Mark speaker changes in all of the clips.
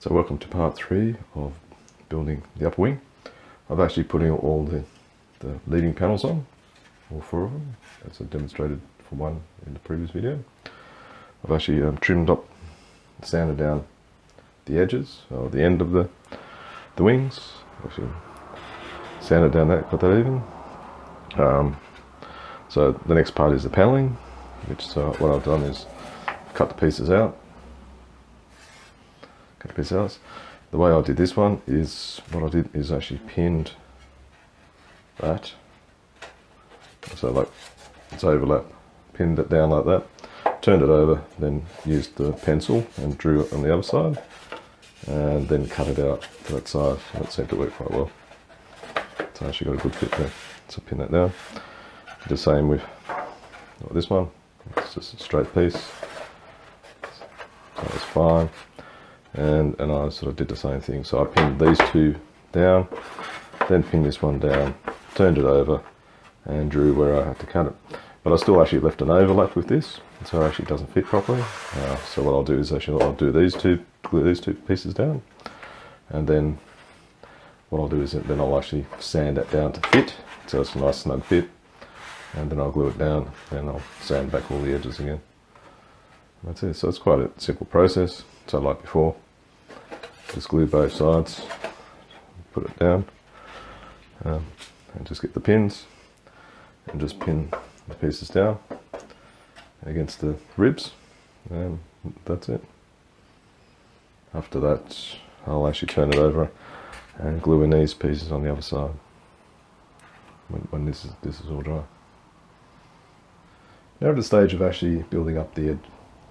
Speaker 1: So welcome to part 3 of building the upper wing. I've actually put in all the leading panels on, all 4 of them, as I demonstrated for one in the previous video. I've actually trimmed up, sanded down the edges, or the end of the wings. Actually sanded down that, got that even. So the next part is the paneling, which what I've done is cut the pieces out. The way I did this one is, what I did is actually pinned that, so like it's overlap, pinned it down like that, turned it over, then used the pencil and drew it on the other side, and then cut it out to that side. That seemed to work quite well. So I actually got a good fit there. So pin that down. The same with this one. It's just a straight piece, so it's fine. And I sort of did the same thing. So I pinned these 2 down, then pinned this one down, turned it over, and drew where I had to cut it. But I still actually left an overlap with this, so it actually doesn't fit properly. So what I'll do is actually I'll do glue these two pieces down, and then what I'll do is then I'll actually sand that down to fit, so it's a nice snug fit, and then I'll glue it down, and I'll sand back all the edges again. That's it. So it's quite a simple process. So like before, just glue both sides, put it down, and just get the pins, and just pin the pieces down against the ribs, and that's it. After that, I'll actually turn it over and glue in these pieces on the other side when this is all dry. Now at the stage of actually building up the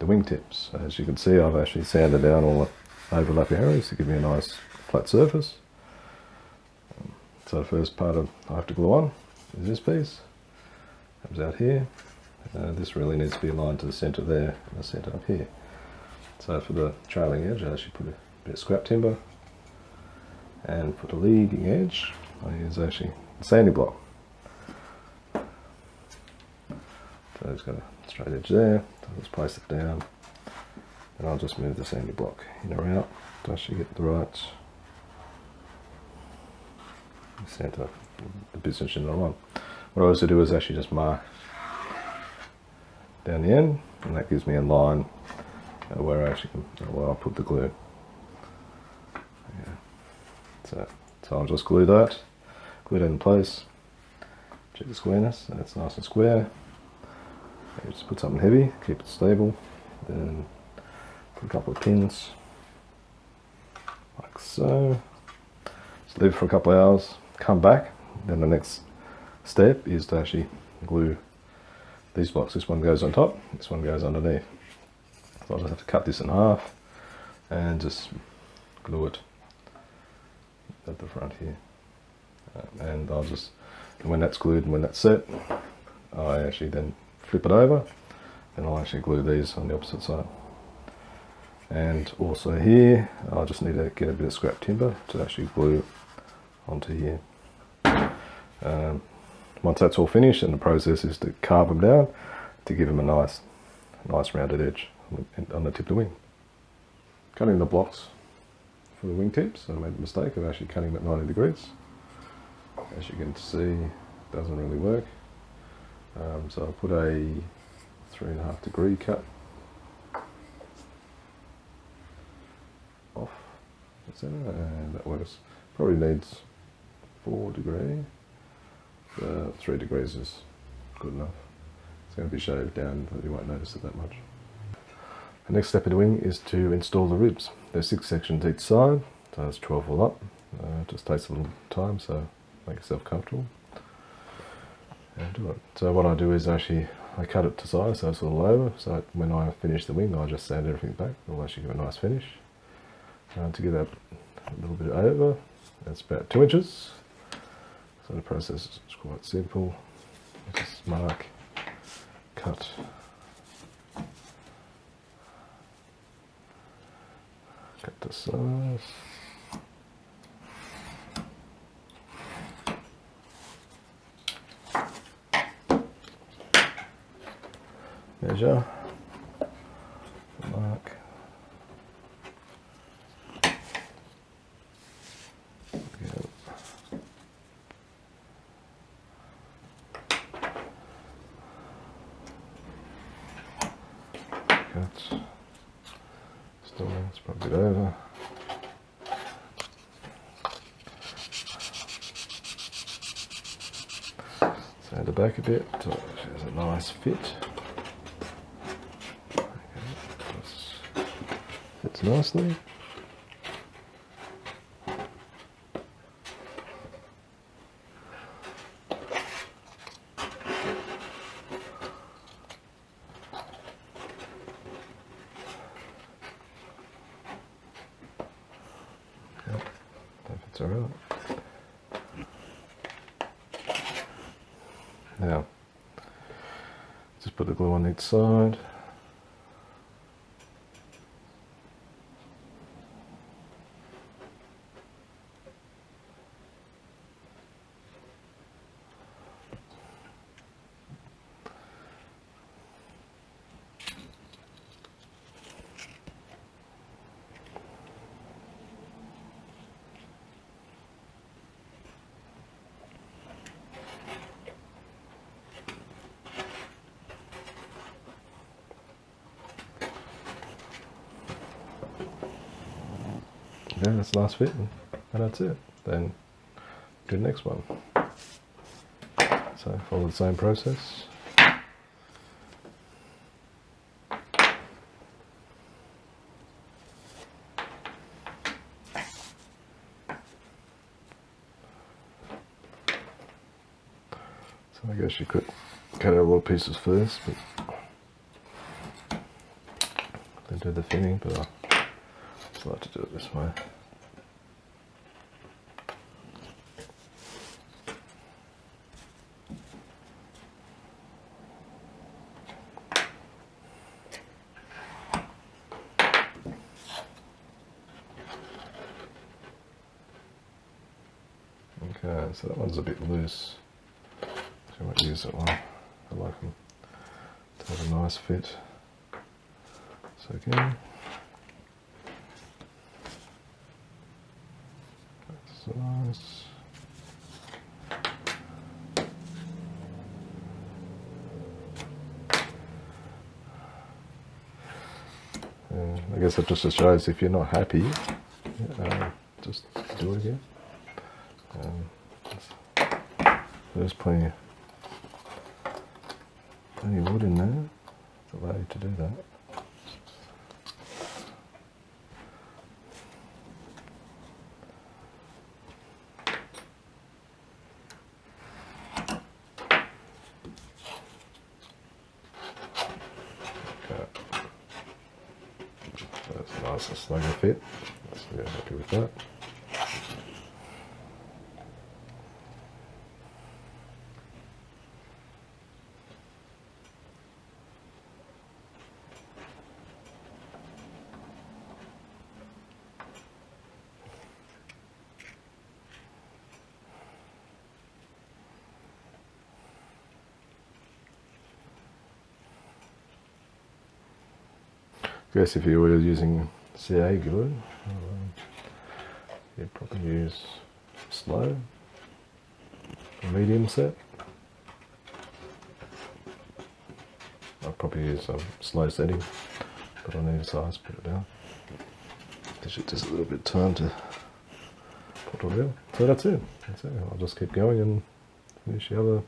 Speaker 1: wingtips. As you can see, I've actually sanded down all the overlapping areas to give me a nice flat surface. So the first part I have to glue on is this piece. Comes out here. This really needs to be aligned to the centre there and the centre up here. So for the trailing edge, I actually put a bit of scrap timber, and for the leading edge, I use actually a sanding block. So it's got a straight edge there, so I'll just place it down, and I'll just move the sanding block in or out to actually get the right centre, the position that I want. What I also do is actually just mark down the end, and that gives me a line where I actually where I'll put the glue. Yeah. So I'll just glue that in place, check the squareness, and it's nice and square. You just put something heavy, keep it stable, then put a couple of pins, like so. Just leave it for a couple of hours, come back, then the next step is to actually glue these blocks. This one goes on top, this one goes underneath. So I'll just have to cut this in half and just glue it at the front here. And when that's glued and when that's set, I actually then flip it over, and I'll actually glue these on the opposite side. And also here, I just need to get a bit of scrap timber to actually glue onto here. Once that's all finished, and the process is to carve them down to give them a nice rounded edge on the tip of the wing. Cutting the blocks for the wing tips, I made the mistake of actually cutting them at 90 degrees. As you can see, it doesn't really work. So I'll put a 3.5 degree cut off the centre, and that works. Probably needs 4 degrees. 3 degrees is good enough. It's going to be shaved down, but you won't notice it that much. The next step of the wing is to install the ribs. There's 6 sections each side, so there's 12 all up. It just takes a little time, so make yourself comfortable and do it. So what I do is actually I cut it to size, so it's all over, so when I finish the wing I just sand everything back. It'll actually give a nice finish. To get that a little bit over, that's about 2 inches. So the process is quite simple. Just mark, cut, the size. Measure, mark, cut. Still, it's probably a bit over. Sand it back a bit so it has a nice fit. Okay, fits nicely. That's all right. Now, just put the glue on each side. Yeah, that's the last fit, and that's it. Then do the next one. So follow the same process. So I guess you could cut out little pieces first, but then do the thinning, but I just like to do it this way. Okay, so that one's a bit loose, so I won't use that one. I like them to have a nice fit. So again, that's nice. And I guess that just shows if you're not happy, just do it again. There's plenty of wood in there to allow you to do that. Okay. That's a nice and snug fit. So we're happy with that. I guess if you were using CA glue, you'd probably use slow, a medium set. I'd probably use slow setting, but on either side, put it down. Gives it just a little bit of time to put it down. So that's it. That's it. I'll just keep going and finish the other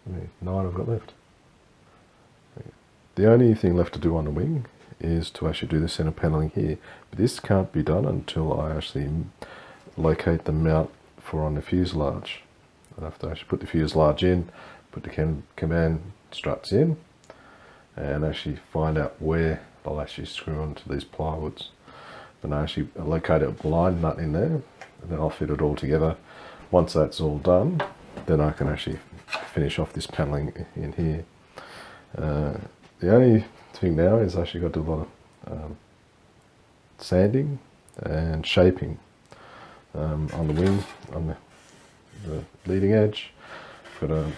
Speaker 1: 9 I've got left. The only thing left to do on the wing is to actually do the center paneling here, but this can't be done until I actually locate the mount for on the fuselage. I have to actually put the fuselage in, put the command struts in, and actually find out where I'll actually screw onto these plywoods. Then I actually locate a blind nut in there, and then I'll fit it all together. Once that's all done, then I can actually finish off this paneling in here. The only thing now is I actually got to do a lot of sanding and shaping on the wing, on the leading edge. I'll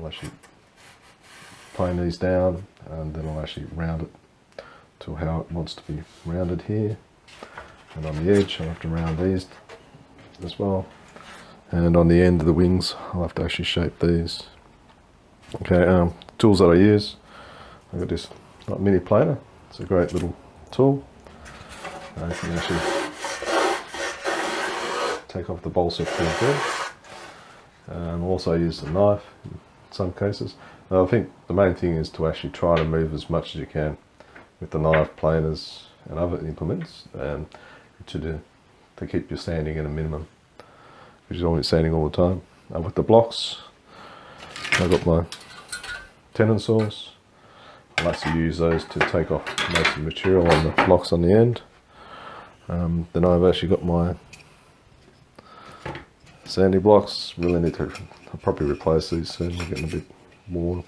Speaker 1: actually plane these down, and then I'll actually round it to how it wants to be rounded here. And on the edge I'll have to round these as well. And on the end of the wings I'll have to actually shape these. Okay, tools that I use, I've got this like mini planer. It's a great little tool. You can actually take off the balsa pretty good. Also use the knife in some cases. Now, I think the main thing is to actually try to move as much as you can with the knife, planers and other implements to keep your sanding at a minimum, because you don't want it sanding all the time. With the blocks, I've got my tenon saws. I like to use those to take off most of the material on the blocks on the end. Then I've actually got my sanding blocks. Really need to, I'll probably replace these soon. They're getting a bit worn.